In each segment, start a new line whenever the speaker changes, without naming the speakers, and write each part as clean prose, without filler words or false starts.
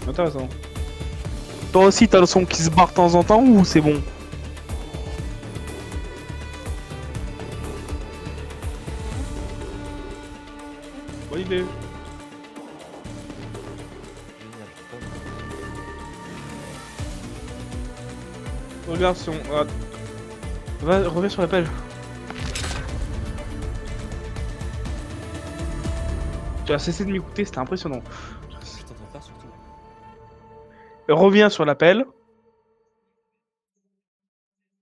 Intéressant. Toi aussi, t'as le son qui se barre de temps en temps ou c'est bon? Bonne idée. Regarde si on... Ah. Va, reviens sur la pelle. Tu as cessé de m'écouter, c'était impressionnant.
Je t'entends pas surtout.
Reviens sur la pelle.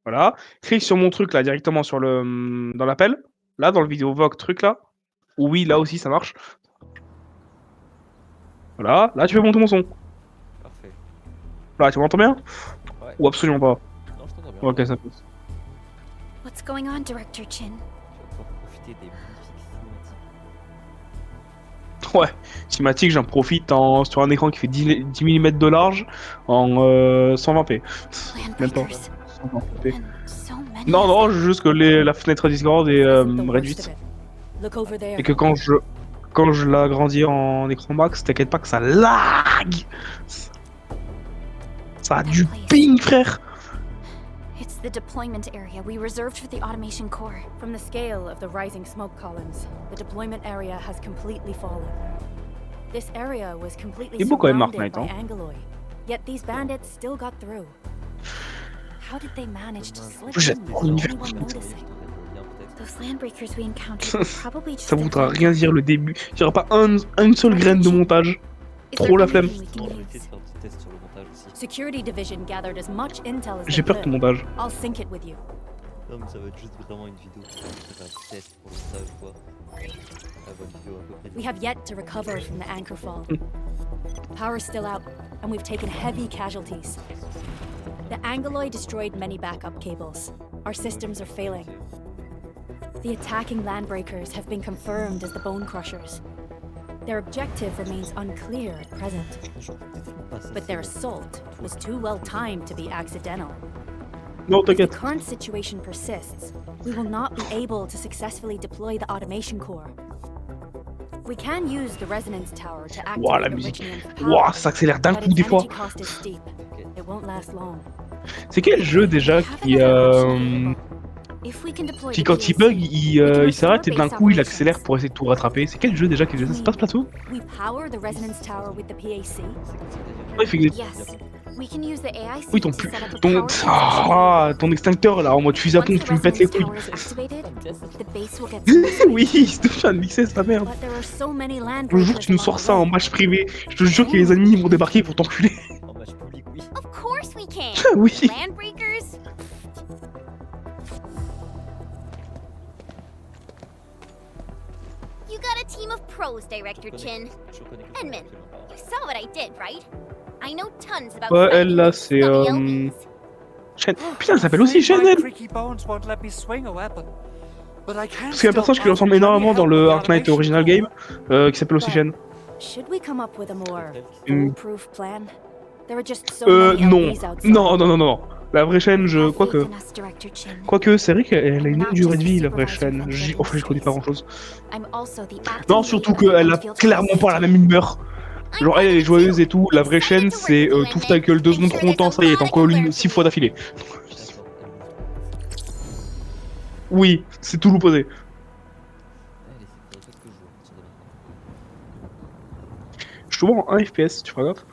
Voilà. Clique sur mon truc là, directement sur le... dans la pelle. Là, dans le vidéo Vogue truc là. Oui, là aussi ça marche. Voilà. Là, tu peux monter mon son.
Parfait.
Là, tu m'entends bien?
Ouais.
Ou absolument pas?
Non, je t'entends bien.
Ok, ça passe.
What's going on, Director Chin?
Tu vas pouvoir profiter des magnifiques cinématiques.
Ouais, cinématique, j'en profite sur un écran qui fait 10 mm de large en 120p. Même pas.
Landbreakers.
120p.
And so many
Non,
of
non,
them.
juste que la fenêtre Discord est
This isn't the worst
réduite.
of it. Look over there.
Et que quand je l'agrandis en écran max, t'inquiète pas que ça lag. Ça a du ping, frère.
It's the deployment area we reserved for the automation core.
From the scale of the rising smoke columns, the deployment area has completely fallen. This area was completely
Il est beau quand même, Mark
surrounded
Knight,
by
hein.
Angaloi, yet these bandits still got through. How did they manage to slip
Jette
in
pour
with no
l'univers.
one noticing?
Those landbreakers we encountered were probably just
Ça
a
voudra
bug.
rien dire le début. Il y aura pas une seule graine de montage.
Is
Trop
there
la flemme.
anything we
On
can
va éviter de
use?
faire du test sur le montage aussi.
Security Division gathered as much intel as
J'ai
they
peur de ton
could.
montage.
I'll sync it with you.
Non, mais ça va être juste vraiment une vidéo pour faire un test pour le montage, quoi. La bonne vidéo à peu près.
We have yet to recover from the anchor fall. Power's still out, and we've taken heavy casualties. The Angaloi destroyed many backup cables. Our systems are failing. The attacking landbreakers have been confirmed as the Bone Crushers. Their objective remains unclear at present, but their assault was too well timed to be accidental.
Non,
If the
t'inquiète.
current situation persists, we will not be able to successfully deploy the automation core. We can use the resonance tower to activate
Ouah, la
the
musique.
Richnium's
Ouah,
power,
ça accélère d'un
but
coup
its
des fois.
energy cost is steep. It won't last long.
C'est quel jeu déjà qui
If we can deploy
qui
the
quand il
PAC,
bug,
we
il
can
s'arrête et
restore
d'un
base
coup il
operations.
accélère pour essayer de tout rattraper. C'est quel jeu déjà qui faisait ça? C'est pas Splatoon?
We power the resonance tower with the PAC.
Ouais, il fait que-
Yes. We can use the AIC
Oui, ton
to
pu...
set up a
ton...
power transmission.
ton extincteur là en mode fusil à
Once
pompe,
the
tu me pètes les
resonance
couilles.
tower is activated, the base will get some
Oui, c'est tout de mixer c'est ta merde.
But there are so many
Le jour
landbreakers
où tu nous
along
sors
the
ça en
way.
match privé, je te jure que les ennemis vont débarquer pour t'enculer.
En match public, oui.
Of course we can.
Oui.
Landbreakers. You got a team of pros, Director Chin. Edmund, you saw what I did, right? I know tons about
Ouais,
fighting
elle là
those
c'est
scummy LBs.
Shen. Putain, elle s'appelle aussi Shen elle.
Creaky Bones won't let me swing a weapon. But I can
Parce qu'il y a un
still
personnage qui lui
pass
ressemble
it. Can
énormément
you
dans
help
le
with the
Ark Knight
automation
Original
core?
Game, qui s'appelle aussi Shen.
Should we come up with a more
Mm.
foolproof plan? There are just so many
Non.
LBs outside.
Non, non, non, non. La vraie chaîne, je.
Have faith
Quoique.
in us, Director Chin.
Quoique, c'est vrai qu'elle a une
Not
durée
just
de vie, la
a
vraie
supervisor
chaîne.
from
Enfin, je connais pas grand chose.
I'm also the acting
Non,
lead
surtout
of the
qu'elle a
Enfield
clairement
House
pas la même humeur. Genre, elle est joyeuse et tout. La vraie chaîne, c'est touffe ta gueule 2 secondes trop longtemps, ça y est, t'en colles 6 fois d'affilée. Oui, c'est tout l'opposé. Je te vois en 1 FPS, tu feras gaffe.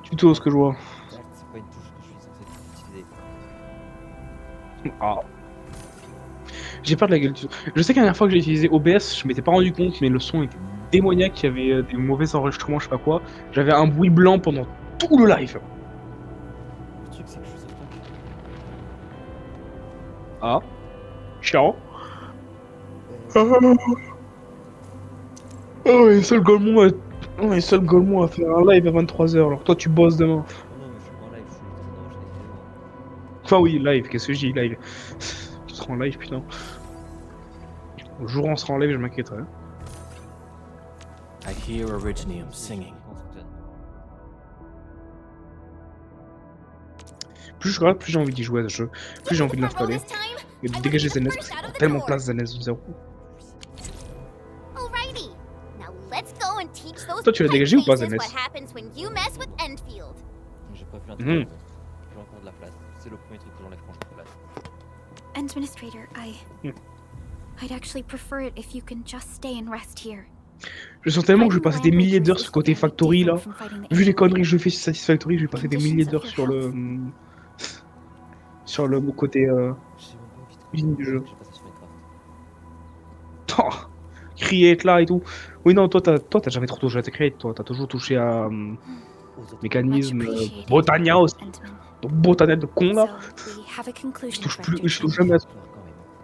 Tuto, ce que je vois.
C'est pas une touche que je suis censé utiliser.
Ah. J'ai peur de la gueule du... Je sais que la dernière fois que j'ai utilisé OBS, je m'étais pas rendu compte, mais le son était démoniaque, il y avait des mauvais enregistrements, je sais pas quoi. J'avais un bruit blanc pendant tout le live.
Le truc, c'est que je suis certain que
Ah. Chiant. Oh, et seul Golemont a... Oh, et seul Golemont a fait un live à 23h, alors toi tu bosses demain.
non, mais je suis pas en live, je suis en train d'enregistrer des vidéos.
Enfin oui, live, qu'est-ce que je dis, live. Tu seras en live, putain. Le jour où on sera en live, je m'inquiéterai.
I hear Originium singing.
Comment ça fonctionne
Plus je regarde, plus j'ai envie d'y jouer à ce jeu. Plus j'ai envie de
Looking for roll
l'installer.
this time?
Et de
I
dégager
wanna be the
ZNES parce
first
qu'il
out
prend
of the
tellement de
door.
place ZNES 0.
Alrighty. Now let's go and teach those
Toi, tu l'as
pipe
dégagé ou pas,
faces
Zenes?
what happens when you mess with Enfield.
J'ai pas vu un
Mhm.
truc. J'ai encore de la place. C'est le premier truc que j'enlève quand je place.
Administrator,
Hmm.
I'd actually prefer it if you can just stay and rest here.
Je sens tellement que je vais
Fighting
passer des milliers
Land
d'heures
Breakers
sur
is
côté
very
Factory là.
different from fighting the
Vu les
Angel
conneries que je
Army.
fais sur Satisfactory, je vais passer des milliers d'heures sur le. Sur le côté.
J'ai même pas envie de
Usine du jeu.
J'ai passé sur Minecraft.
Create là et tout. Oui, non, toi, t'as jamais trop touché à tes Create, toi. T'as toujours touché à.
Aux autres.
Mécanisme.
Much appreciated,
Botania aussi.
Entman.
Donc, Botanet de con là.
So, we have a conclusion,
Je touche
Director
plus, je touche
Chin.
jamais à ce
Quand même.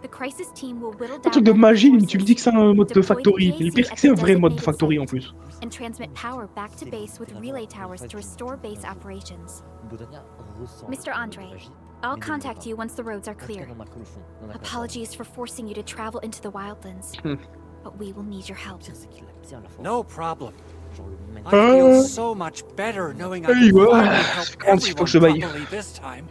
The crisis team will whittle
un
down
truc de
enemy
magie, mais
forces
tu me dis que c'est un mode de Factory. Mais le pire, c'est que c'est un vrai mode de Factory en plus.
and transmit power back to base with relay towers to restore base operations.
Botania ressemble
Mr.
à une
Andre,
magie,
I'll
mais ne
contact
l'est
you once the roads are
pas. En tout cas,
clear.
n'en marque que le fond, n'en a pas le
Apologies for forcing you to travel into the wildlands,
Hmm.
but we will need your help.
pire, c'est qu'il a bien la force.
No problem.
Genre le
I
magnétisme.
feel so much better knowing I
Hey,
can
ouais.
finally help
Quand il faut que je
everyone
baille.
properly this time.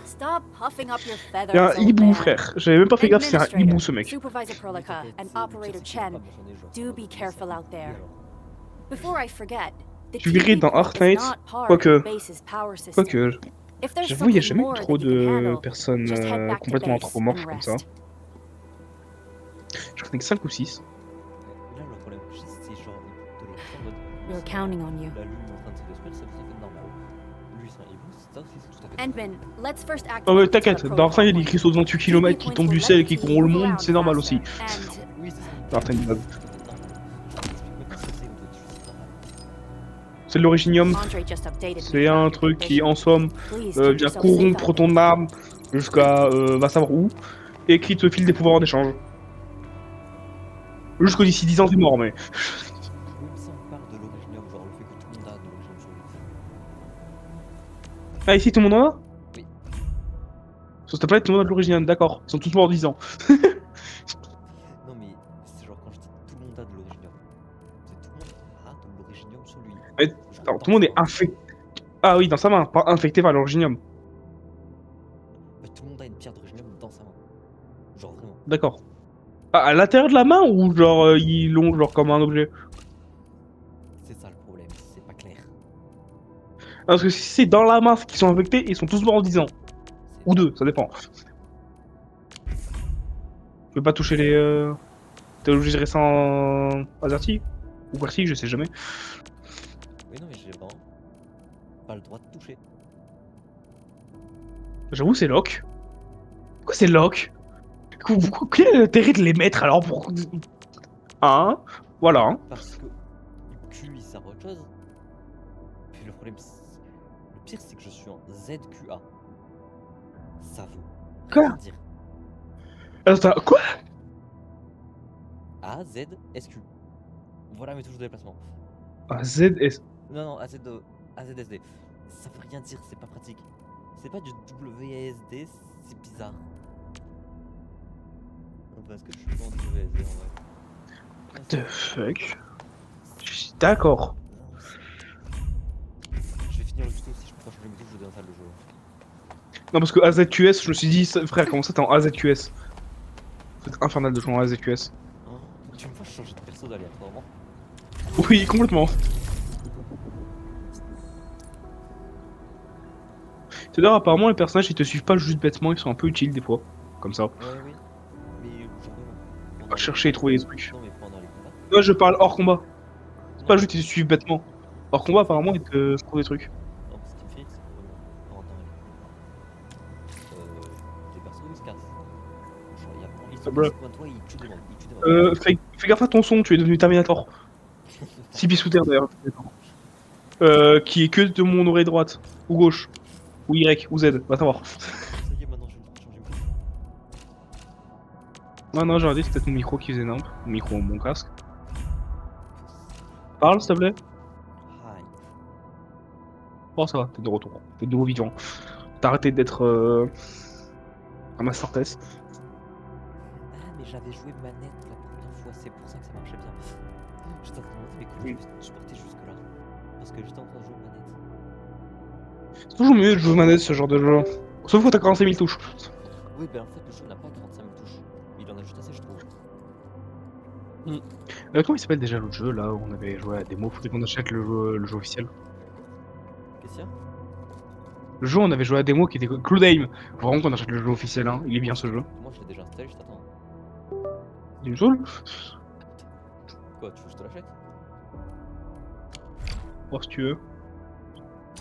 Stop puffing up your feathers,
Il y a un
old
hibou,
man.
frère. J'avais même pas fait gaffe, c'est un hibou ce mec.
Supervisor Prolica and Operator Chen, do be careful out there. Before I forget, the
Tu verrais
TV
dans
port
Art
is
Knight,
not part
quoique-
of the base's power system.
Quoique,
If there's
j'avoue, il y a
something
jamais eu
more
trop
that you can
de
handle,
personnes
just head back to
complètement
base
anthropomorphes
and
comme ça.
rest.
Je connais que 5 ou 6.
Là, le problème, c'est genre de l'autre en mode.
We're counting on you.
La lune est en train de se détruire, c'est tout à fait normal. Lui, c'est un hibou, ça aussi, c'est tout à fait
Endman, let's first
Oh,
activate
mais
the
t'inquiète,
protocol
dans Arthur, il y a des
point.
cristaux de 28 km qui tombent du ciel et qui courent le monde, c'est normal aussi.
normal. Oui, c'est ça.
Arthur, il base.
Non. Explique-moi comment c'est, ou toi, tu fais normal.
C'est de l'originium.
Andre just updated me
C'est
about
un
your
truc qui,
condition.
en somme,
Please
vient
keep yourself safe
corrompre
out there.
ton âme jusqu'à va savoir où, et qui te file des pouvoirs en échange. Jusqu'au d'ici 10 ans, t'es mort, mais.
Même si on parle de l'originium, genre le fait que tout le monde a de l'originium sur lui.
Ah, ici, tout le monde en a?
Oui.
Sur cette planète, tout le monde a de l'originium, d'accord. Ils sont tous morts en 10 ans.
Non, mais c'est genre quand je dis tout le monde a de l'originium, c'est tout le monde a de l'originium sur lui.
Mais,
Genre,
attends,
dans
tout le monde
sa
est
main.
infecté. Ah oui, dans sa main, pas infecté par l'originium.
Mais tout le monde a une pierre d'originium dans sa main. Genre vraiment.
D'accord. Ah, à l'intérieur de la main ou genre ils l'ont genre comme un objet?
C'est ça le problème, c'est pas clair.
Ah, parce que si c'est dans la main qu'ils sont infectés, ils sont tous morts en 10 ans.
C'est-
Ou 2, ça dépend. Tu peux pas toucher les. T'es obligé de rester en. Azerty? Ou Quercy, je sais jamais.
Oui, non, mais j'ai vraiment pas le droit de toucher.
J'avoue, c'est lock. Pourquoi c'est lock? Quel est l'intérêt de les mettre alors pour. Hein? Voilà. Hein.
Parce que Q il sert à autre chose. Puis le problème, le pire c'est que je suis en ZQA. Ça veut
Quoi
rien dire.
Attends, quoi?
A, Z, SQ. Voilà mes touches de déplacement.
Ah, ZS.
Non, non, AZSD. Ça veut rien dire, c'est pas pratique. C'est pas du WASD, c'est bizarre. Est-ce que je suis en WASD en vrai?
What the fuck? Je suis d'accord.
Je vais finir le tuto, si je peux pas changer mes touches, je désinstalle le jeu.
Non, parce que AZQS, je me suis dit, frère, comment ça t'es en AZQS? C'est infernal de jouer en AZQS.
Hein? Tu me vois changer de perso aléatoirement?
Oui, complètement. C'est d'ailleurs, apparemment, les personnages ils te suivent pas juste bêtement, ils sont un peu utiles des fois. Comme ça.
Ouais, oui. Mais genre
On va chercher et trouver des trucs.
Non, mais pendant les combats.
Moi, je parle hors combat. C'est pas
Non,
juste ils te suivent bêtement. Hors combat, apparemment, ils te trouvent des trucs.
non, ce qui me fait, c'est que pendant les combats, les persos ils se cassent. Genre, il y a ils
Ah,
sont
bruh.
juste loin de toi, ils tuent devant, ils tuent devant.
Fais gaffe à ton son, tu es devenu Terminator. 6 pieds sous terre d'ailleurs. Qui est que de mon oreille droite. Ou gauche. Ou Y, ou Z, va savoir.
Ça y est, maintenant je vais me changer mon
Non, non, j'ai regardé, c'est peut-être mon micro qui faisait n'importe. Mon micro, mon casque. Parle, s'il te plaît.
Hi.
Oh, ça va, t'es de retour. T'es de nouveau vivant. T'as arrêté d'être un Master Test.
Ah, mais j'avais joué manette la première fois, c'est pour ça que ça marchait bien. J'étais en train de monter mes couilles, je portais jusque là. Parce que j'étais en train de jouer manette.
C'est toujours mieux de jouer manette ce genre de jeu. Sauf quand t'as 45 000 touches.
Oui, ben en fait, le jeu n'a pas 45 000 touches. Il en a juste assez, je trouve.
Comment il s'appelle déjà l'autre jeu là où on avait joué à la démo? Faudrait qu'on achète le jeu officiel.
Qu'est-ce qu'il y a?
Le jeu, on avait joué à la démo qui était Cloud Aim. Faut vraiment qu'on achète le jeu officiel, hein. Il est bien ce jeu.
Moi, je l'ai déjà installé, je t'attends.
Il me saoule.
Quoi, tu veux que je te l'achète?
Oh, si tu veux.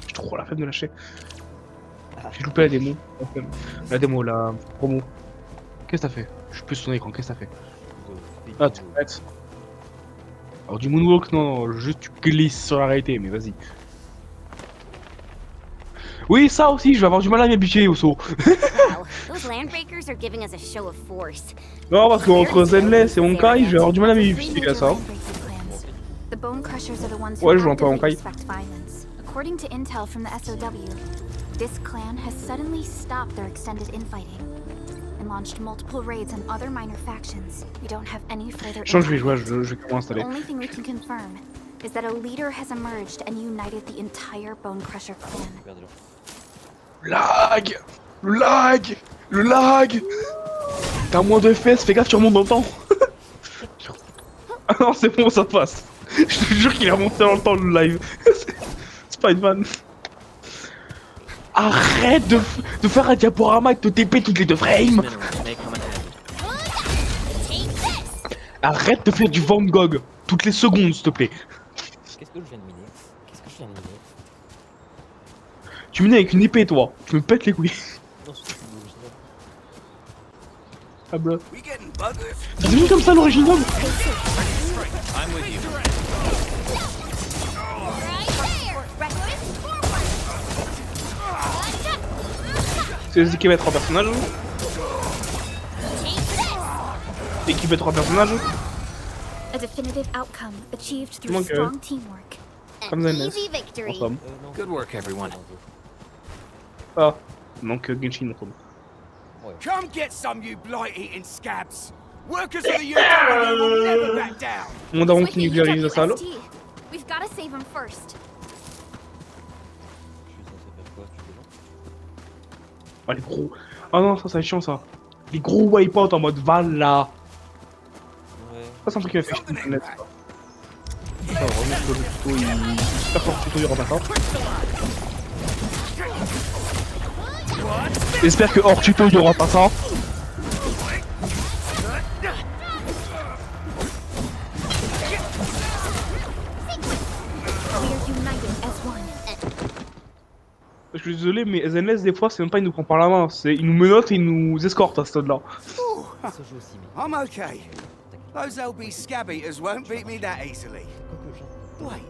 J'ai trop la flemme de lâcher.
Ah.
J'ai loupé la démo. La démo, la promo. Qu'est-ce que t'as fait? Je suis plus sur ton écran, qu'est-ce que t'as fait? Ah, tu arrêtes. Alors, du moonwalk, non, juste tu glisses sur la réalité, mais vas-y. Oui, ça aussi, je vais avoir du mal à m'habituer au saut.
Wow, those landbreakers are giving us a show of force.
Non, parce qu'entre Zenless et Honkai, je vais avoir du mal à m'habituer à ça.
The Bone Crushers are the ones
Ouais,
who
je joue un peu à
actively
Honkai.
respect violence. According to intel from the SOW, this clan has suddenly stopped their extended infighting and launched multiple raids on other minor factions. We don't have any further
Je sens que je vais jouer,
information.
je vais comment
The
installer.
only thing we can confirm is that a leader has emerged and united the entire Bone Crusher clan.
Regardez-le.
Lag! Le lag! Le lag! T'as moins de FPS, fais gaffe, tu remontes dans le temps! Ah non, c'est bon, ça passe! Je te jure qu'il est remonté dans le temps le live! C'est pas une vanne! Arrête de faire un diaporama et de te TP toutes les 2 frames! Arrête de faire du Van Gogh toutes les secondes, s'il te plaît!
Qu'est-ce que je viens de miner? Qu'est-ce que je viens de miner?
Tu mines avec une épée, toi! Tu me pètes les couilles!
Non, c'est l'original.
Ah blah.
We getting buggers?
T'as mis comme ça l'original?
I'm with you.
C'est équipé à 3 personnages. Équipé à 3 personnages.
A definitive outcome achieved through
Okay.
strong teamwork.
Comme
An
Zenless.
easy victory.
Ensemble.
Non.
Good work, everyone.
Ah. Donc Genshin ensemble.
Come get some, you blight-eating scabs. Workers of the UW will never back down.
Mon daron
With
qui
the
nucléarise la salle.
UWST. We've got to save him first.
Je suis censé faire quoi, tu veux?
Ah les gros. Ah non, ça c'est chiant ça. Les gros wipeouts en mode Val là.
Ouais.
Ça c'est un truc qui m'a fait chier sur Internet. Ça vraiment que le tuto il est super fort, le tuto il remplaçant. J'espère que hors tuto il y aura pas ça.
We are united as one.
Je suis désolé mais Zenless des fois c'est même pas il nous prend par la main, c'est il nous menotte et il nous escorte à ce stade là.
Ça se joue aussi, mais.
I'm okay. Those LB scab eaters won't beat me that easily.
Quoique,
Wait,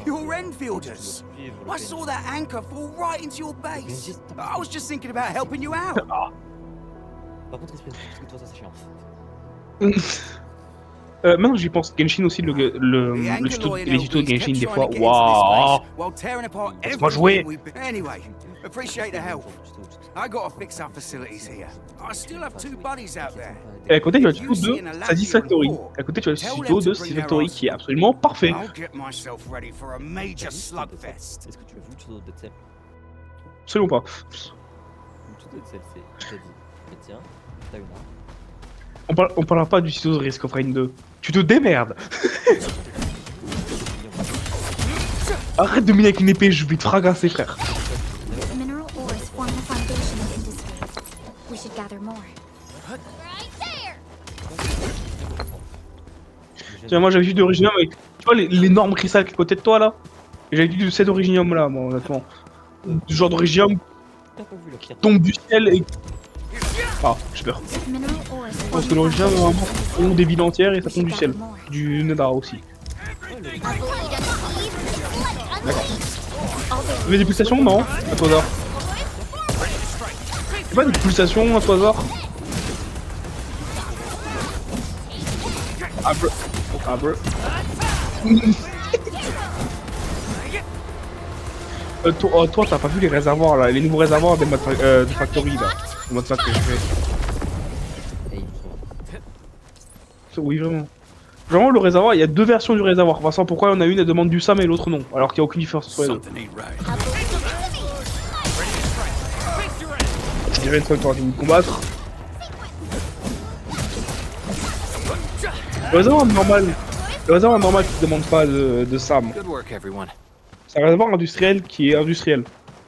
you're Enfielders. I saw that anchor fall right into your base. I was just thinking about helping you out.
Par contre, espèce de toi, ça c'est chiant.
Maintenant que j'y pense, Genshin aussi, le tuto, les tutos de Genshin des fois, waouh! Laisse-moi jouer!
Anyway, appreciate the help. I gotta fix our facilities here. I still have 2 buddies out there.
Et à côté, tu as le tuto de Satisfactory. À côté, tu as le tuto de Satisfactory qui est absolument parfait.
I'll get myself ready for a major slugfest.
Est-ce que tu as vu le tuto de Dead Cell?
Absolument pas.
Le tuto de Dead Cell, c'est. Je t'ai dit, mais tiens, t'as une arme.
On parlera pas du tuto de Risk of Rain 2. Tu te démerdes! Arrête de miner avec une épée, je vais te fracasser, frère.
Mineral ores form the foundation of industry. We should gather more.
Right there.
Tiens, moi j'avais vu d'Originium avec. Tu vois l'énorme cristal qui est à côté de toi là? Et j'avais vu de cet Originium là, moi, honnêtement. Du genre d'Originium
T'as pas vu la pierre?
tombe du ciel et. Ah, j'ai peur.
Mineral ores
Parce
form
que
the
l'Originium,
foundation
normalement,
of industry.
tombe des villes entières et ça
We
tombe
should
du ciel.
gather more.
Du Nedara aussi.
A bleed of Eve. Let's unleash.
Tu veux des pulsations? Non? À tout hasard. C'est pas des pulsations à tout hasard? Ah, bro. Ah, bro. Toi, t'as pas vu les réservoirs là, les nouveaux réservoirs des modes de Factory là. Le mode Factory que j'ai fait.
Et il faut.
Oui, vraiment. Vraiment, le réservoir, il y a 2 versions du réservoir. Vincent, pourquoi il y en a une, elle demande du SAM et l'autre non? Alors qu'il n'y a aucune différence entre les deux.
Something ain't right.
A bleed of
dirais une fois que t'auras fini de combattre. Le réservoir normal qui ne demande pas de SAM.
Good work, everyone.
C'est un réservoir industriel qui est industriel.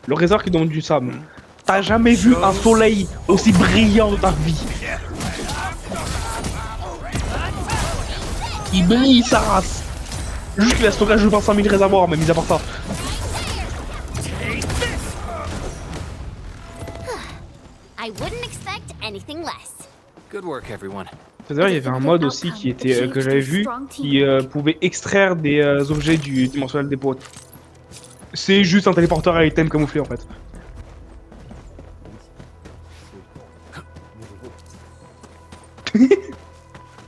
Le réservoir qui demande du SAM. T'as jamais vu un soleil aussi brillant de ta vie. Il brille sa race. Juste qu'il a stockage de 25 000 réservoirs, mais mis à part ça.
I wouldn't expect anything less.
Good work, everyone.
C'est-à-dire, il y avait un mode aussi qui était que j'avais vu qui pouvait extraire des objets du dimensionnel dépôt. C'est juste un téléporteur à item camouflé en fait.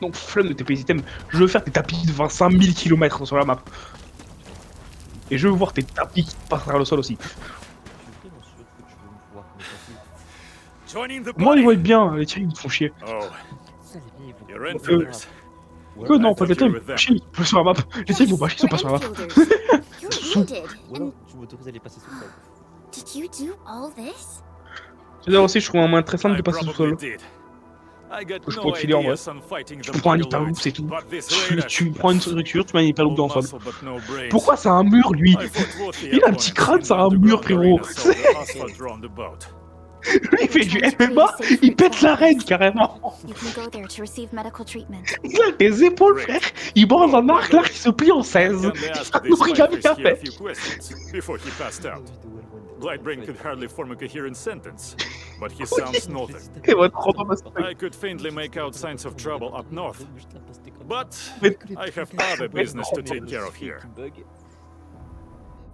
Donc flemme de TP items, je veux faire des tapis de 25 000 km sur la map. Et je veux voir tes tapis qui passent par le sol aussi. Moi ils voient bien, les tirs ils me font chier. Que non, pas les tirs ils me font chier, ils sont sur la map. Les tirs ils vont pas chier, ils sont pas sur la map.
You're wounded.
Ou alors,
And
tu m'autorises à les passer sous le sol.
did you do all this?
C'est-à-dire aussi, je trouve un moyen très simple de passer sous le sol. Je pourrais te filer en vrai. Tu prends un hyperloop, c'est tout. Tu prends une structure, tu mets un hyperloop dans le sol. Pourquoi c'est un mur, lui? Il a un petit crâne, c'est un mur, frérot. Lui, il fait du MMA, il pète l'arène, carrément.
You can go there to receive medical treatment.
Il a des épaules, frère. Il branle un arc, là, il se plie en 16. Origami avec.
Blighbrain could hardly form a coherent sentence, but he sounds northern.
Et votre rendre
I could faintly make out signs of trouble up north, but
Mais-
I have other business to take care of here.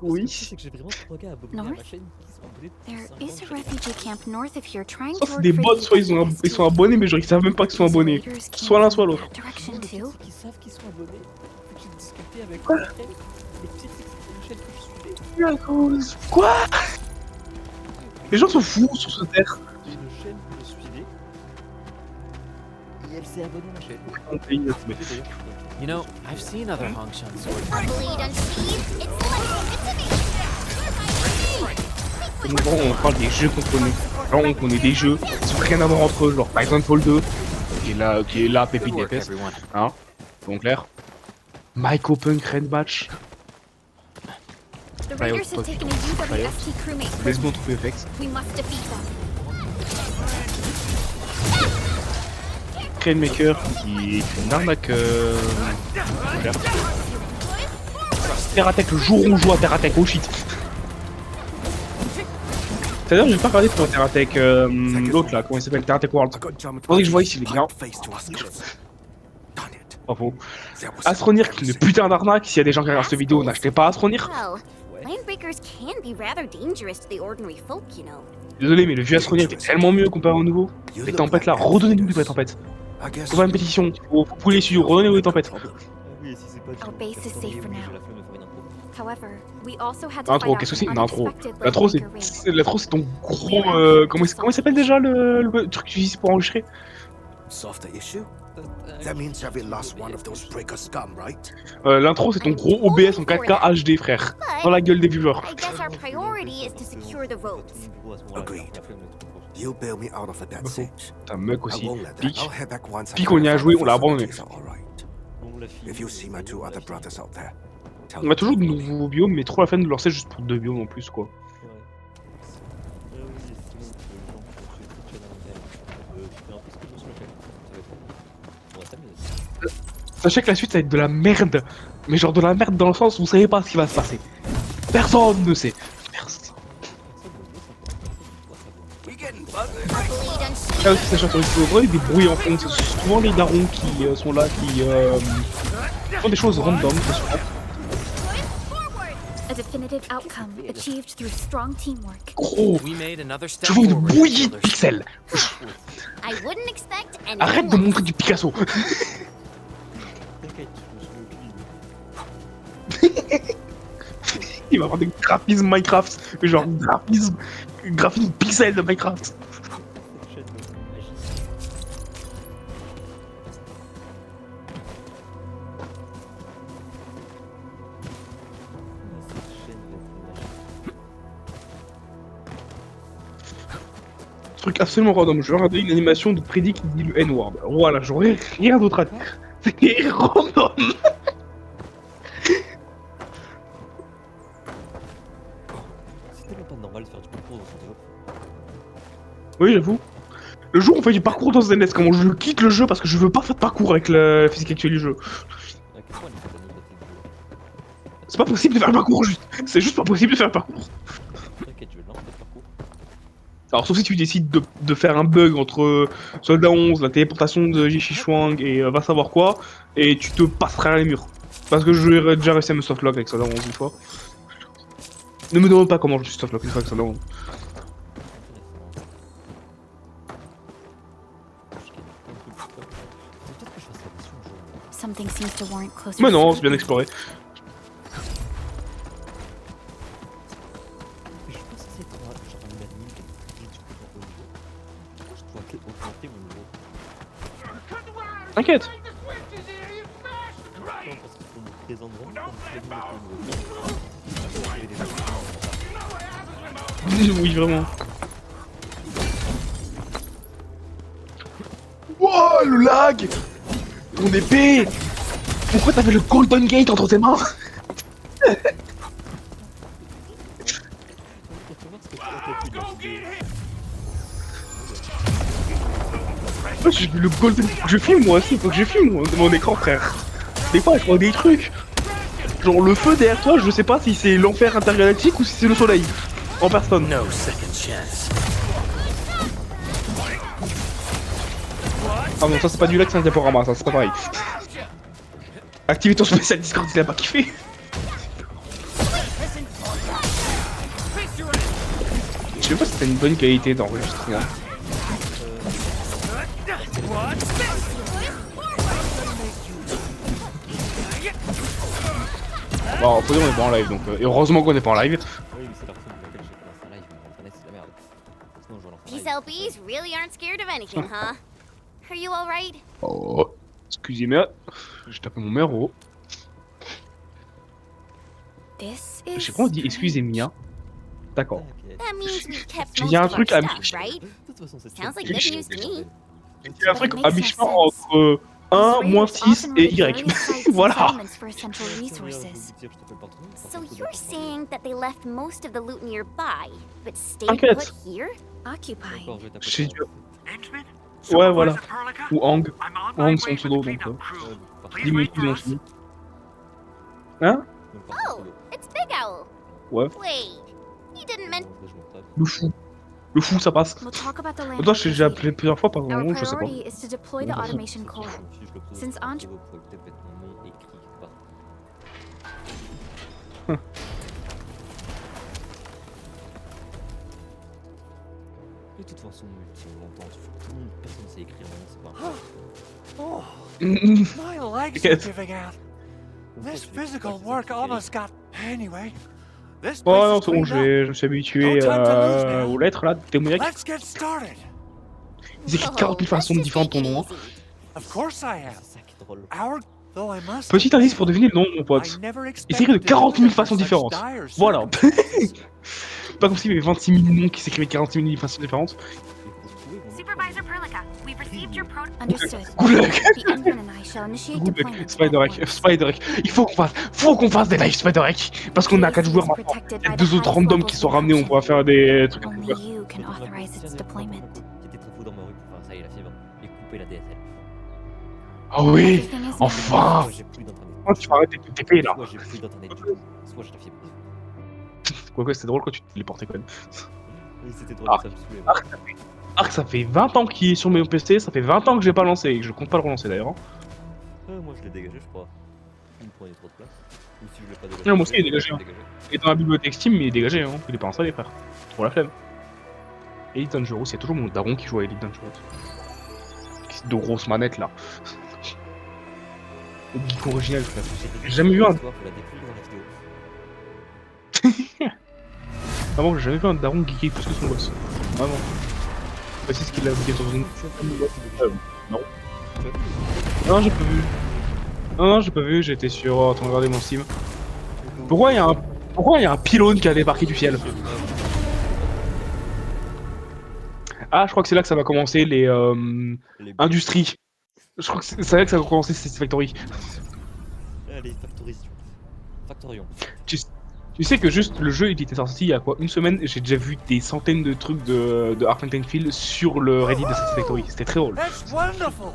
Oui.
C'est que j'ai vraiment 3 gars abonnés à ma
North?
chaîne qui sont abonnés depuis
There
5
is
ans.
a refugee camp north of here trying
Soit
to
c'est
work
des
for
bots,
the
soit ils sont abonnés, mais genre ils savent même pas qu'ils sont abonnés. Soit l'un, soit l'autre.
That direction
Les
too.
petits qui savent qu'ils sont abonnés. Faut que j'ai discuté avec eux. Les petits, c'est une chaîne que je suivais.
Quoi? Les gens sont fous sur ce terre.
J'ai une chaîne que je suivais. Et elle s'est abonnée à ma chaîne.
Bleed
You know, I've seen other Hongshan swords.
Bleed unsheathed. It's like
on parle des jeux qu'on connaît. Genre on connaît des jeux qui sont rien à voir entre eux, genre Titanfall 2, qui est là, pépite
Good work,
DPS.
everyone.
Hein? Donc clair. Mike Open Red Match.
The
Fire,
Raiders have taken a UWST crewmate
Laisse
prisoner.
bon trouver FX.
We must defeat them.
Maker qui est une arnaque. Terratech, le jour où on joue à Terratech, oh shit. C'est-à-dire, j'ai pas regardé pour Terratech, l'autre là, comment il s'appelle, Terratech World. Faudrait que je voie s'il est bien. Bravo. Astronir, qui est une putain d'arnaque. S'il y a des gens qui regardent cette vidéo, n'achetez pas Astronir.
well, landbreakers can be rather dangerous to the ordinary folk, you know.
Désolé, mais le vieux Astronir était tellement mieux comparé au nouveau. Les tempêtes là, redonnez-nous des tempêtes. Faut faire une pétition, faut pouler les studios, redonnez-nous des tempêtes.
Ah oui, si c'est pas
Our base is safe for now.
j'ai la flemme de faire une intro.
However, we also had to
L'intro,
fight
qu'est-ce que
off
c'est
an
une intro?
unexpected
L'intro,
landbreaker raid.
l'intro, c'est ton gros. Comment il s'appelle déjà le truc que tu utilises pour enregistrer?
Solve the issue? That means have we lost one of those breaker scum, right?
L'intro, c'est ton gros OBS en 4K HD, frère. Dans la gueule des viewers.
I guess our priority is to secure the votes.
Agreed. You bail me out of that stage.
T'as un mec
I
aussi.
won't let that.
Pique.
I'll head back once I
Pique, on y a
verify
joué,
the
on l'a abandonné.
facilities are all right.
Bon, la fille,
If you see my two other brothers out there, tell
On
them
a toujours
to
de
keep away.
nouveaux biomes, mais trop la peine de lancer juste pour 2 biomes en plus, quoi. Sachez que la suite, ça va être de la merde. Mais genre de la merde dans le sens où vous savez pas ce qui va se passer. Personne ne sait. Personne.
We getting buzzed.
Bleed unsheathed.
Là aussi, sachez que vous voyez des bruits en fond, c'est souvent les darons qui sont là, qui font des choses random, c'est souvent.
A definitive outcome achieved through strong teamwork.
Gros,
We made another step
je vois une
forward.
bouillie de
Killers.
pixels.
I wouldn't expect anything
Arrête de
less.
montrer du Picasso.
T'inquiète, je me suis occupé.
Il va avoir des graphismes Minecraft, mais genre graphisme pixels de Minecraft.
Cette chaîne de magie. Cette chaîne de magie.
Le truc absolument random. Je vais regarder une animation de Freddy qui dit le N-word. Voilà, j'aurais rien d'autre à dire. C'est random.
C'est tellement pas normal de faire du parcours dans ce jeu.
Oui, j'avoue. Le jour où on fait du parcours dans ZNS, comment je quitte le jeu parce que je veux pas faire de parcours avec la physique actuelle du jeu.
À quel point elle est satanique, la physique du jeu.
C'est pas possible de faire le parcours juste. C'est juste pas possible de faire le parcours.
T'inquiète, je vais lancer le parcours.
Alors sauf si tu décides de faire un bug entre Soldat 11, la téléportation de Jishi Chuang et va savoir quoi, et tu te passes derrière les murs. Parce que j'ai déjà réussi à me softlock avec Soldat 11 une fois. Ne me demande pas comment je me suis softlock une fois avec Soldat 11.
Peut-être que je fasse la mission de jeu.
Something seems to warrant closer
Mais non, c'est
scrutiny.
bien exploré.
Mais je pense que c'est genre un anime qui est du coup dans le jeu. Pourquoi je dois augmenter mon niveau?
T'inquiète.
Non, parce qu'on me présente vraiment comme Freddy Mercury.
Oui, vraiment. Wow, le lag. Ton épée. Pourquoi t'avais le Golden Gate entre tes mains? Moi j'ai vu le Golden... Je filme moi aussi, faut que je filme mon écran, frère. Des fois je vois des trucs. Genre le feu derrière toi, je sais pas si c'est l'enfer intergalactique ou si c'est le soleil. En personne.
No second chance.
Ah non, ça c'est pas du lac, c'est un diaporama, ça c'est pas pareil. Activez ton spécial Discord, il a pas kiffé. Je sais pas si c'était une bonne qualité d'enregistrement. Bon, faut dire on est pas en live donc, et heureusement qu'on est pas en live.
Oui, mais c'est la raison pour laquelle j'ai commencé un live, mais internet c'est la merde. Sinon je vais lancer un
These
live.
LBs really aren't scared of anything, huh? Are you alright?
Oh, excusez-moi, j'ai tapé mon numéro.
This
Je
is
sais pas, on dit excusez-moi. D'accord.
T'inquiète.
That means we kept
J'ai
most
dit un
of our
truc à
stuff, right?
De toute façon, c'est
Sounds like
good
news to me.
J'ai dit un truc à mi-chemin entre 1, moins 6 et Y. Voilà.
For essential resources.
So you're saying that they left most of the loot nearby, but stayed
T'inquiète.
put here?
Occupied.
D'accord, je vais taper
J'ai
ça.
dû... Ouais, voilà. Ou Hang. Hang, son pseudo, donc...
Ouais, par contre,
10 minutes, ils ont fini. Hein?
donc, par contre,
Oh, it's Big Owl.
Ouais.
Wait, he didn't mention.
je me tape.
Le fou. Le fou, ça passe.
We'll talk about the land.
Toi, j'ai appelé plusieurs fois par
Our
moment, je sais pas.
priority is to deploy the automation core. Since Anj-
Vous pouvez peut-être mettre mon nom écrit quelque part. De toute façon, on l'entend, tout le monde, personne sait écrire, maintenant c'est pas
Oh, my legs are
T'inquiète.
giving out.
Donc,
This
toi, tu fais
physical
quoi, tu
work
fais
almost got. Anyway, this
Oh
place
non,
is
c'est bon,
cleaned up.
je me suis habitué aux lettres là, démoniaque.
Let's get started.
Ils écrivent
Whoa,
40 000 façons
let's just
différentes de ton
make it
nom.
easy.
Of course I am.
C'est ça qui est drôle.
Our, though I must.
Petit indice pour deviner le nom de mon
I
pote.
never
Il s'écrit de
expected to
40 000
live
façons
under such
différentes.
dire
Voilà.
circumstances.
Pas comme s'il y avait 26 000 noms qui s'écrivaient de 46 000 façons différentes.
Supervisor Perlica, we've received your Understood.
Good luck.
The Envin and I shall initiate
Good
deployment.
luck. Spiderek. Il faut qu'on fasse des lives Spiderek. Parce qu'on a 4 joueurs maintenant. Il y a 2 autres randoms qui sont ramenés, on pourra faire des trucs à
Only
couvert.
you can authorize its deployment.
J'étais très fou dans ma rue pour faire ça et la fibre et couper la DSL.
Ah oui.
Everything is
Enfin.
Soit j'ai plus d'internet.
Oh, tu vas arrêter de te TP là.
Soit j'ai plus d'internet du tout, soit j'ai la fibre.
Quoique c'était drôle quand tu te téléportais quand même.
Oui, c'était drôle,
Ah.
ça me saoulait.
Arc, ça fait 20 ans qu'il est sur mes PC, ça fait 20 ans que j'ai pas lancé et que je compte pas le relancer d'ailleurs.
Moi je l'ai dégagé, je crois. Il me prenait trop de place. Ou si je l'ai pas dégagé.
Non, moi aussi, il est
je
dégagé,
l'ai
hein. Il est dans la bibliothèque Steam, mais il est dégagé, hein. Il est pas installé, frère. Trop la flemme. Elite Dangerous, il y a toujours mon daron qui joue à Elite Dangerous. Ces 2 grosses manettes là. Le geek original, frère. J'ai jamais vu un.
Faut la découvrir dans la vidéo.
Vraiment, j'ai jamais vu un daron geeker plus que son boss. Vraiment. Bah, c'est ce qu'il a dit sur une. Non. Non, j'ai pas vu. Non, j'ai pas vu, j'étais sur. Attends, regardez mon Steam. Pourquoi il y a un pylône qui a débarqué du ciel? Ah, je crois que c'est là que ça va commencer les
Les
industries. Je crois que c'est là que ça va commencer Satisfactory.
Allez, Factorion.
Tu sais que juste le jeu il était sorti il y a quoi une semaine, j'ai déjà vu des centaines de trucs de Argentine Field sur le Reddit de Satisfactory. C'était très drôle.
That's wonderful.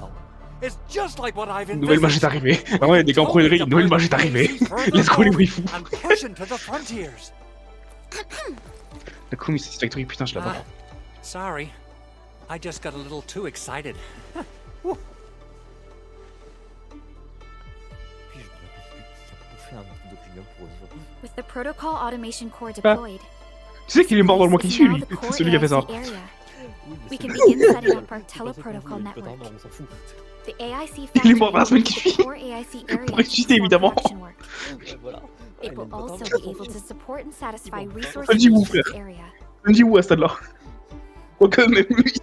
It's just like what I've
Une nouvelle magie est
envisaged.
arrivée. Vraiment, il y a des cambreleries, une nouvelle magie est arrivée. Let's go les waifu.
And push into the frontiers.
La Kumi Satisfactory, putain, je l'adore.
Sorry. I just got a little too excited.
Puis je bouffer un document pour vivre.
With the protocol automation core
Ah.
deployed,
Tu sais qu'il est mort dans le mois qui suit,
now
lui.
the core
Celui qui a fait ça.
AIC area.
Oui, mais
We
c'est
can
pas-
begin setting up our
C'est pas ça qu'on
teleprotocol
veut,
network.
on s'en fout.
The AIC
Il est mort dans la semaine
factory
qui
will
suit.
core AIC area
Pour
to
ressusciter,
perform
évidemment.
production work.
Voilà.
It
Ah,
will
il a une
also
patente.
be able to support and satisfy
bon.
resource
Vas-y, vous,
needs of the
frère.
area.
On dit où à ce stade-là? Quoique, même lui.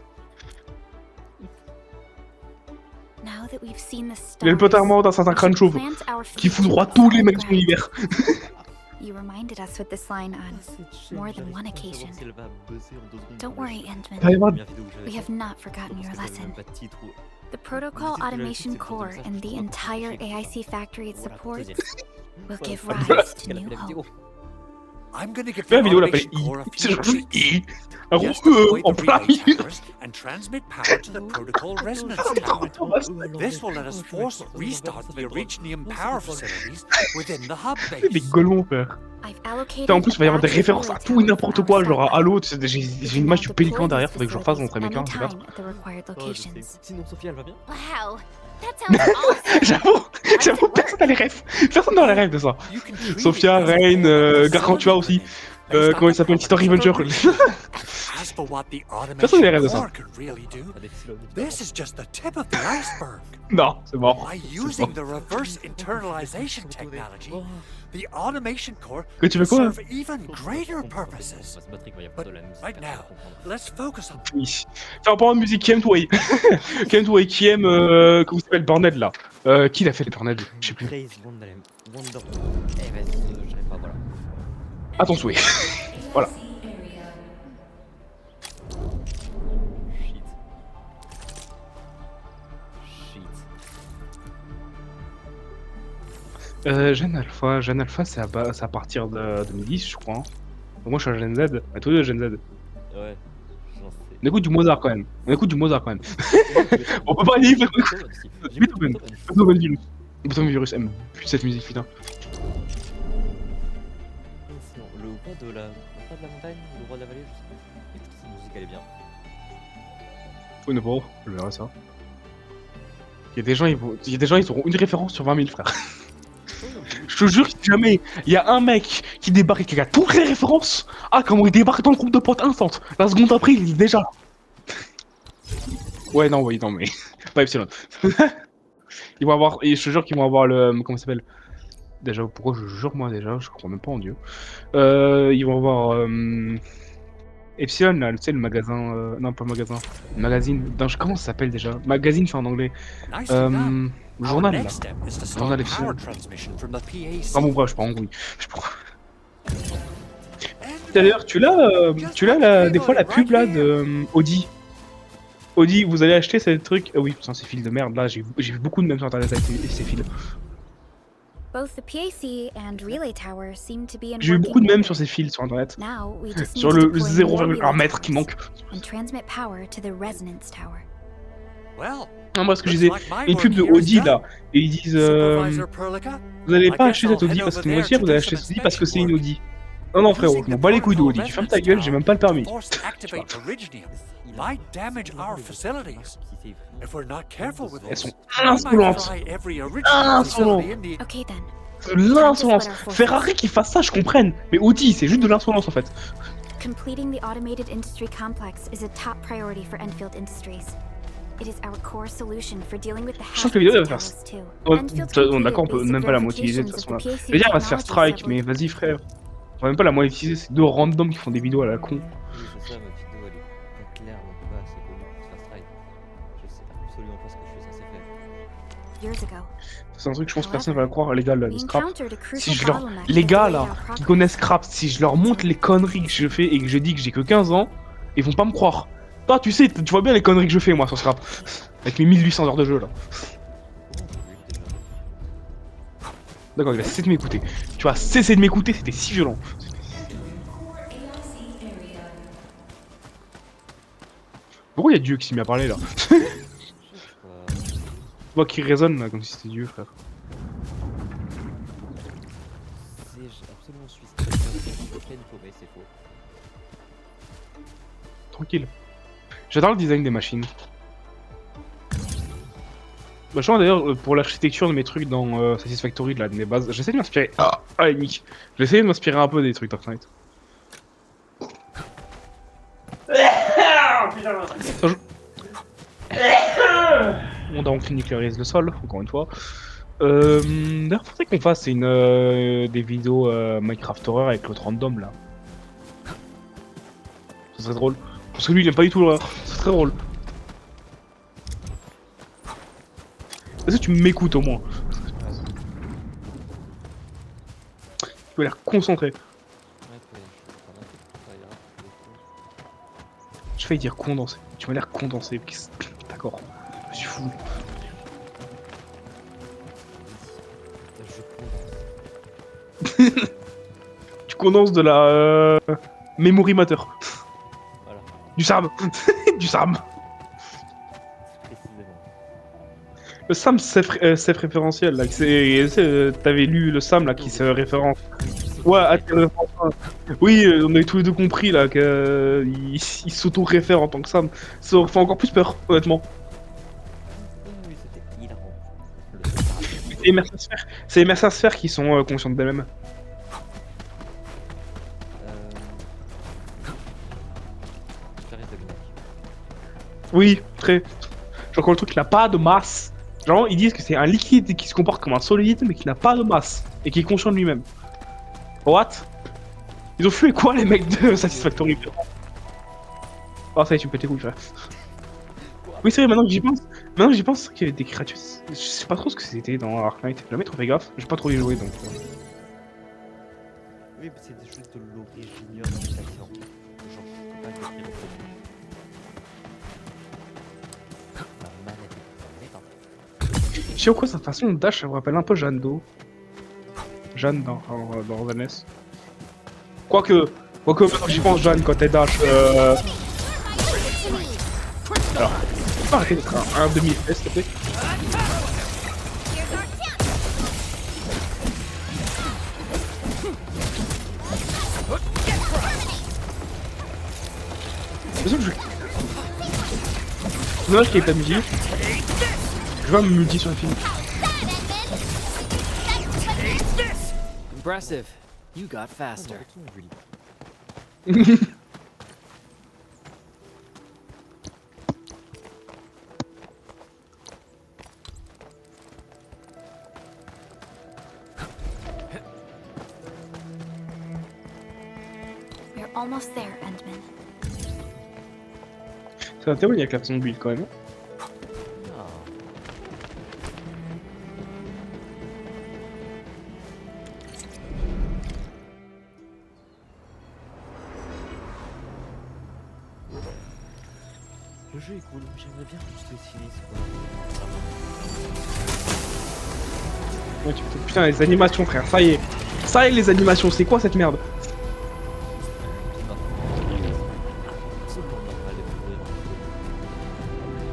Now that we've seen the
Il a le
stars,
potarment d'un certain crâne chauve
plant our
qui
feet
fout droit
to
tous les
the
mecs de
ground.
l'univers.
You reminded us with this line on more than one occasion. Don't worry,
Ça va y
Entman.
avoir-
We have not forgotten your lesson. The protocol automation core and the entire AIC factory it supports will give rise to new hope.
I'm gonna give
La
the
vidéo l'appelle
automation core a
I. C'est
few
genre
tweaks.
I. Un gros
Just deploy
en
the
plein
relay
milieu.
towers and transmit power to the protocol resonance tower. This will let us force restart the Originium power facilities within the hub
Des
base.
golemons, frère.
I've allocated
Putain, en plus, il va y avoir des
a
références à
batch
tout et
of
n'importe
power
quoi, genre à
satellite.
Halo. Tu sais, j'ai une image du pélican derrière, faudrait que je refasse,
Deploy
montrer mes
these
camps, c'est pas.
anytime at the required
Oh, je sais.
locations.
Sinon, Sophie, elle va bien?
Wow, that sounds awesome.
J'avoue, personne n'a les rêves. Personne n'a les rêves de ça.
You can treat
Sophia,
it as a
Rain,
core
Gargantua aussi.
based on
Comment il
the
s'appelle? Titan
properties
Revenger.
of the As for what the
Personne n'a les
automation
rêves de ça.
core could really do,
Pas d'Epsilon,
this is just the tip of the iceberg.
Non, c'est mort.
By
C'est
using
mort.
the reverse internalization technology, the automation core
Que tu
will
fais quoi?
serve even greater purposes.
On va se battre, il va y avoir
But
de la musique.
right
on va
now,
comprendre.
let's focus on
Oui. Fais un peu de musique qui aime toi. Qui aime toi et qui aime. Comment il s'appelle? Burned là. Qui l'a fait le Burned? Je sais plus.
Praise Wonderland. Eh, vas-y, j'arrive pas, voilà.
À ton souhait. Voilà.
Shit. Shit.
Jeune Alpha, c'est à partir de 2010, je crois. Hein. Donc moi, je suis à Gen Z. À tous les deux, Gen Z.
Ouais, j'en sais.
On écoute du Mozart quand même. On peut pas aller faire Beethoven. Beethoven virus. Beethoven virus aime. Putain, cette musique, putain.
Sinon, le roi de la montagne, le roi de la vallée, je sais pas. Mais toute cette musique, elle est bien.
Faut ne pas, je verrai ça. Il y a des gens, ils auront une référence sur 20 000 frères. Je te jure, si jamais il y a un mec qui débarque et qui a toutes les références, ah, comment il débarque dans le groupe de potes instant. La seconde après, il est déjà là. Ouais, non, mais. Pas Epsilon. Ils vont avoir. Et je te jure qu'ils vont avoir le. Comment ça s'appelle? Déjà, pourquoi je jure moi déjà? Je crois même pas en Dieu. Ils vont avoir. Epsilon, là, tu sais, le magasin. Non, pas le magasin. Le magazine. Comment ça s'appelle déjà? Magazine, c'est en anglais.
nicely done.
Le
Our
journal là.
next step is to
Journal
start power
Epsilon.
transmission from the PAC.
Ah bon, bref, je pars en couille. D'ailleurs, tu l'as des fois la pub là de Audi. Audi, vous allez acheter ces trucs. Ah oui, putain, ces fils de merde là, j'ai vu beaucoup de mèmes sur internet avec ces fils.
Both the PAC and relay tower seem to be in
J'ai vu beaucoup de
working
mèmes sur
order.
ces fils sur internet.
Now we just
Sur
need to
le
deploy more
0,1
relay
mètre qui
towers
manque.
and transmit power to the resonance tower.
Well,
Non, moi ce que je disais,
looks like my
une pub de
work here is
Audi
done.
là, et ils disent
Supervisor Perlica,
vous allez
I
pas
guess
acheter
I'll
cette Audi
head
parce que
over
c'est une
there
voiture,
to
vous allez
do
acheter
some
ceci parce que c'est une
inspection
Audi. Non, non frérot, je m'en bats les couilles de Audi, tu fermes ta gueule, j'ai même pas le permis.
Force activate Originium might damage our facilities. If we're not careful with
Elles
this,
sont
we might
insolentes.
fry every Originium facility in the
Okay then.
De l'insolence. Ferrari qui fasse ça, je comprenne. Mais Audi, c'est juste de l'insolence en fait.
Completing the automated industry complex is a top priority for Enfield Industries. It is our core solution for dealing with the
Je pense que la vidéo
hazards
va
of
faire.
Talos too.
Ouais,
Enfield
d'accord, on peut
completed
même pas la
basic
monétiser de toute
verifications
façon.
of the PAC
Je veux dire, elle va se faire
technology
strike, mais
several-
vas-y frère. On va même pas la monétiser, c'est deux randoms qui font des vidéos à la con.
Oui, c'est ça, ma vidéo, elle est pas claire, donc pas assez connue pour se faire strike. Je sais absolument pas ce que je suis censé faire.
Years ago,
C'est un truc, je pense que personne va le croire, les gars, là, le
we
scrap.
encountered a
Si
crucial
je leur...
bottleneck
Les
that
gars
delayed
là,
our
qui
progress.
connaissent Scrap, si je leur montre les conneries que je fais et que je dis que j'ai que 15 ans, ils vont pas me croire. Toi, tu sais, tu vois bien les conneries que je fais, moi, sur ce rap. Avec mes 1800 heures de jeu, là. D'accord, il va cesser de m'écouter. Tu vas cesser de m'écouter, c'était si violent. Pourquoi il y a Dieu qui s'est mis à parler, là? Moi qui résonne, là, comme si c'était Dieu, frère.
C'est absolument suisse. C'est faux.
Tranquille. J'adore le design des machines. Bah, je vois d'ailleurs pour l'architecture de mes trucs dans Satisfactory, là, de mes bases, j'essaie de m'inspirer. Ah, Nick. J'essaie de m'inspirer un peu des trucs Dark Knight. On donc nucléarise le sol, encore une fois. D'ailleurs, faudrait qu'on fasse des vidéos Minecraft Horror avec l'autre random là. Ce serait drôle. Parce que lui il aime pas du tout l'horreur. C'est très drôle. Est-ce que tu m'écoutes au moins? Tu as l'air concentré. Je vais dire condensé. Tu m'as l'air condensé. D'accord. Je suis fou. Tu condenses de la memory matter.
Voilà.
Du SAM. Du SAM. Le SAM self-référentiel là. T'avais lu le SAM là qui se référence. Ouais, oui, on avait tous les deux compris là qu'il s'auto-réfère en tant que Sam. Ça aurait fait encore plus peur, honnêtement.
Oui, c'était hilarant.
C'est les Mercenaires qui sont conscientes d'elles-mêmes. Oui, très. Genre quand le truc n'a pas de masse. Genre ils disent que c'est un liquide qui se comporte comme un solide mais qui n'a pas de masse et qui est conscient de lui-même. What? Ils ont fait quoi les mecs de Satisfactory? Oh ça y est, tu me pètes les couilles frère. Oui c'est vrai, maintenant que j'y pense qu'il y avait des créatures. Je sais pas trop ce que c'était dans Ark Knight, j'ai jamais trop fait gaffe, j'ai pas trop y joué donc.
Oui mais c'est juste de l'origine de l'action. Genre je peux pas décrire le produit.
Je sais quoi sa façon de dash, ça me rappelle un peu Jeanne d'eau. Jeanne dans NES. Quoique maintenant que j'y pense, Jeanne quand elle dash. Alors, arrêtez d'être un demi-FPS s'il te plaît. C'est que je... Dommage qu'il y ait pas de musique. Je vais me multi sur le film.
Impressive. You got faster.
We're almost there, Endman.
C'est un théorie avec la façon de build quand même.
Le jeu est cool, j'aimerais bien juste le finisse.
Ouais, putain, les animations, frère, ça y est. Ça y est, les animations, c'est quoi cette merde?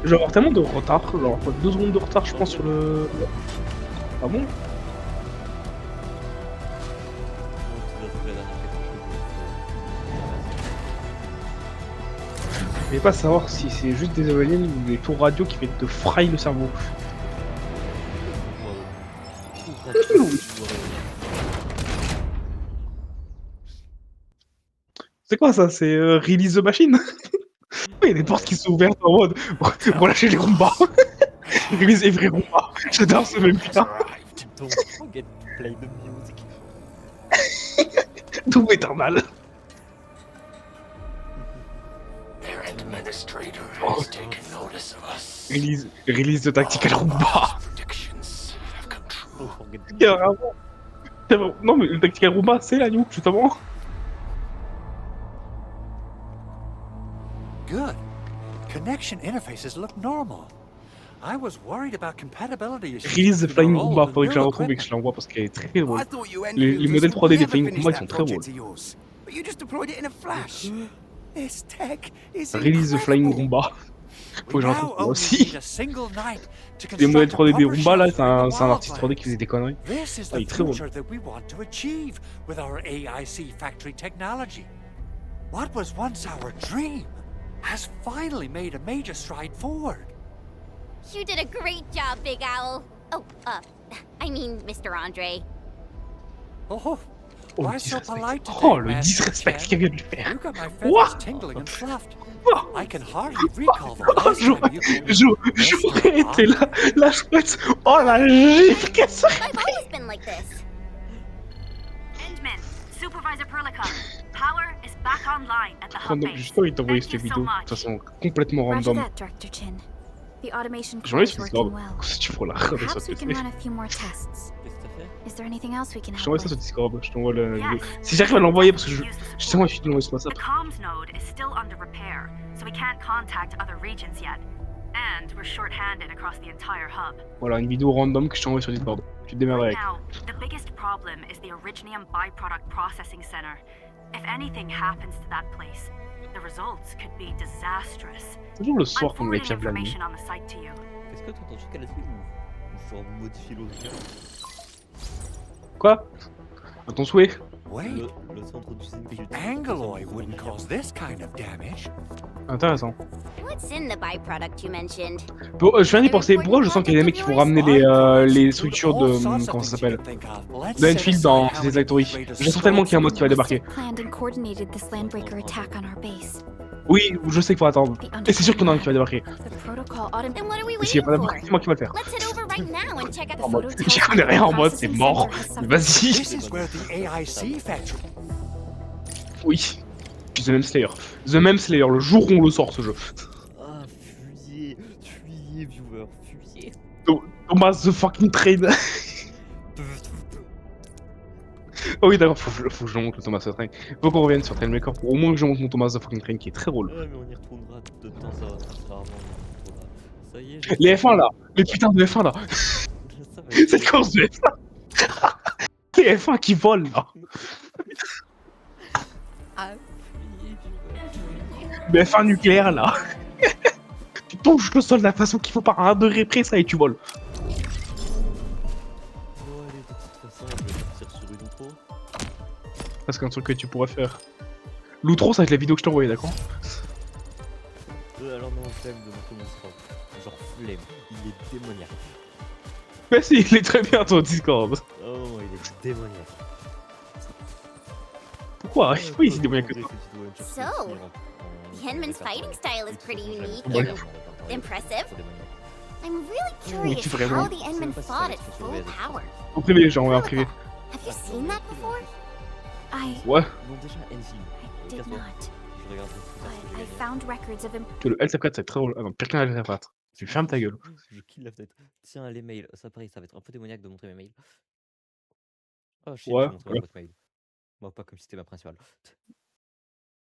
Je vais avoir tellement de retard, genre 2 secondes de retard, je pense, sur le. Ah bon? Je vais pas savoir si c'est juste des aliens ou des tours radio qui viennent te fry le cerveau. C'est quoi ça? C'est Release the Machine? Il y a des portes qui sont ouvertes en mode pour lâcher les Roomba. Release every Roomba. J'adore ce même putain.
Don't forget to play the music.
Tout éternel.
Their administrator has taken notice of us.
Release the Tactical Roomba.
Predictions have come true.
Non mais le Tactical Roomba c'est la nuke justement.
Good.
Connection interfaces look normal. I was worried about compatibility issues
Release the
between
Flying
our
Goomba,
old and
faudrait que je
new
la retrouve et que je
equipment.
l'envoie parce qu'elle est très drôle.
I thought you
Les
Enfielders
modèles 3D des
never
Flying
finished
Goomba, ils
that
sont très drôles.
project of yours, but you just deployed it in a flash. This tech is
Release the Flying
incredible.
Goomba. Faut que
We
je la
now
retrouve moi
only
aussi.
need a single night to
Les modèles
construct a
3D des
proper
Roomba là,
shelter in the
c'est un artiste 3D qui
wildlands.
faisait des conneries.
This is
Ah, il
the
est très drôle.
future that we want to achieve with our AIC factory technology. What was once our dream has finally made a major stride forward.
You did a great job, Big Owl. Oh, I mean, Mr. Andre.
Oh,
Oh,
why
le
so
disrespect.
polite today,
Oh, le
Master
disrespect
Chen?
qu'il vient de lui faire.
You got my feathers
Ouah.
tingling and fluffed.
Ouah.
I can hardly recall the
Oh,
last time you told me
j'aurais été la chouette. Oh la gifle qu'elle se
I've always been like this.
Endman, Supervisor Perlicum, power is back online at the hub
Random,
base.
juste pas envie de t'envoyer
Thank
cette
you so
vidéo de
much.
toute façon complètement
Roger
random.
that, Director Chin. The automation
J'en
core
ai
is
sur
working
Discord.
well.
Si tu feras la rêve sur
Perhaps we can
PC.
run a few more tests.
Qu'est-ce que t'as fait?
Is there anything else we can
Je
help
t'envoie ça
with?
sur Discord, je t'envoie la vidéo.
Yes.
Si j'arrive à l'envoyer parce que
Use the
justement
support.
je suis de l'envoyer sur WhatsApp.
The comms node is still under repair, so we can't contact other regions yet. And we're short-handed across the entire hub.
Voilà, une vidéo random que je t'envoie sur Discord. Tu te démerdes
Right
avec.
now, the biggest problem is the Originium Byproduct Processing Center. If anything happens to that place, the results could be disastrous.
Toujours le
I'm
soir qu'on met
forwarding
Fiable la nuit.
information on the site to you.
Est-ce que t'as entendu ce qu'elle a dit ou genre modifier l'audio?
Quoi? À ton souhait?
Wait,
Le centre d'usine
the
qui utilise
Angoloy wouldn't cause this kind of damage.
Intéressant.
What's in the byproduct you mentioned?
Bon, je viens d'y penser. Pourquoi je sens qu'il y a des mecs qui vont ramener les structures de. Comment ça s'appelle? D'Enfield dans ces Factory. Je sens tellement qu'il y a un mode qui va débarquer.
Planned and coordinated this landbreaker attack on our base.
Oui, je sais qu'il faut attendre. Et c'est sûr qu'il y en a un qui va débarquer.
The protocol autom-
Then what are we
Et s'il y a
waiting
pas
for?
d'abord, c'est moi qui va le faire.
Let's head over right now and check out
The
the
photo
J'y
tells
connais
us
rien en
the
mode, c'est
processing
mort.
center has suffered.
Vas-y.
This is where the AIC factory.
Oui. Puis The Mem Slayer. The Mem Slayer, le jour où on le sort ce jeu.
Ah, fuyez, viewer, fuyez.
Thomas the fucking Train. Oh oui, d'accord, faut que je monte le Thomas the Train. Faut qu'on revienne sur Trainmaker pour au moins que je monte mon Thomas the fucking Train qui est très drôle.
Ah, mais on y retournera de temps à autre, rarement on y retournera. Ça y est,
Les F1 là, les putains de F1 là.
Ça va être-
Cette course de F1. Les F1 qui volent là.
Ah, fuyez, viewer.
Les F1 nucléaire là. Tu tombes le sol de la façon qu'il faut par un degré près ça et tu voles.
Bon, allez, de toute façon, je vais partir sur une intro.
Parce qu'un truc que tu pourrais faire. L'outro ça va être la vidéo que je t'ai envoyée, d'accord?
Alors non, flemme de monter mon score. Genre flemme, il est démoniaque.
Mais si, il est très bien ton Discord.
Oh, il est démoniaque.
Pourquoi? Pourquoi il est démoniaque que ça?
So, The Henman's fighting style is pretty unique
Ouais.
and impressive. I'm really
Oui,
curious
vraiment.
how the Enman fought at full power.
En privé, j'ai envoyé en privé.
Have you seen that before?
I
Ouais,
Bon, déjà, Enfield.
did
Casse-toi.
not,
Je regarde le
but I
truc.
found records of
que le LT4 c'est très drôle. Ah non, pire qu'un LT4. Tu fermes ta gueule.
Je kill la fenêtre. Tiens, les mails. Ça, pareil, ça va être un peu démoniaque de montrer mes mails. Oh shit,
Ouais,
je vais montrer ma boîte mail. Bon, pas comme si c'était ma principale.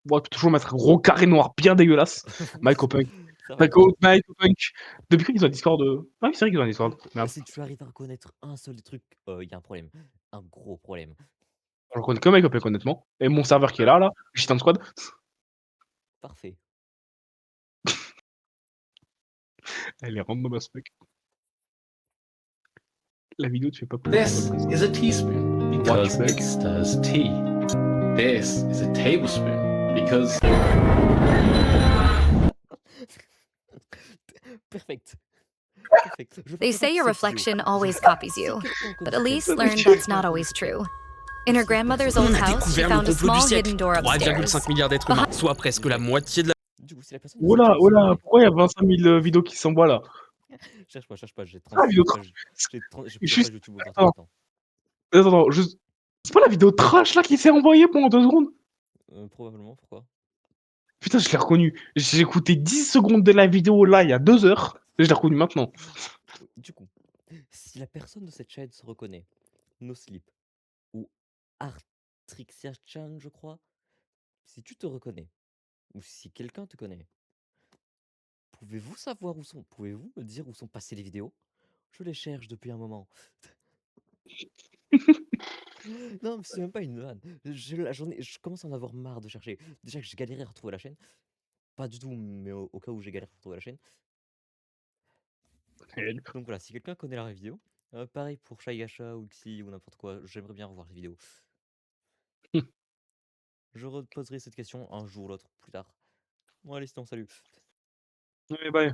Bon, tu peux toujours mettre un gros carré noir bien dégueulasse. Mike O'Punk.
Ça va,
Mike O'Punk. Depuis quand ils ont un Discord de. Ah oui, c'est vrai qu'ils ont un Discord. Merde.
si tu arrives à reconnaître un seul des trucs, il y a un problème. Un gros problème.
Je reconnais que Mike O'Punk, honnêtement. Et mon serveur qui est là, Gitan Squad.
Parfait.
Elle est random as fuck. La vidéo, tu fais pas plus.
This is a teaspoon because
What?
it stirs tea. This is a tablespoon because
Perfect. Perfect. Je
They
peux
say
pas
your
cette
reflection
vidéo.
always
J'ai pas
copies you,
quelqu'un comme
but
ça.
Elise learned that's not always true. In her grandmother's old house, she found a small hidden door upstairs.
3,5 milliards d'êtres humains, soit presque la moitié de la...
Du coup, si la personne.
Oh là, pourquoi il y a 25 000 vidéos qui s'envoient là?
Cherche pas, j'ai
Ah, vidéo
30 pages. J'ai plusieurs
Juste-
pages YouTube ouvertes en
attends.
même temps.
Attends, juste. C'est pas la vidéo trash là qui s'est envoyée pendant 2 secondes?
Probablement, pourquoi?
Putain, je l'ai reconnu. J'ai écouté 10 secondes de la vidéo là il y a 2 heures. Et je l'ai reconnu maintenant.
Du coup, si la personne de cette chaîne se reconnaît, No Sleep ou Artrixia-chan, je crois, si tu te reconnais, ou si quelqu'un te connaît, Pouvez-vous savoir où sont pouvez-vous me dire où sont passées les vidéos? Je les cherche depuis un moment. Non, mais c'est même pas une vanne. Je commence à en avoir marre de chercher. Déjà que j'ai galéré à retrouver la chaîne. Pas du tout, mais au cas où j'ai galéré à retrouver la chaîne. Donc voilà, si quelqu'un connaît la vraie vidéo, pareil pour Shaigasha ou Xi ou n'importe quoi, j'aimerais bien revoir les vidéos. Je reposerai cette question un jour ou l'autre plus tard. Bon allez, sinon salut.
Ouais, bye.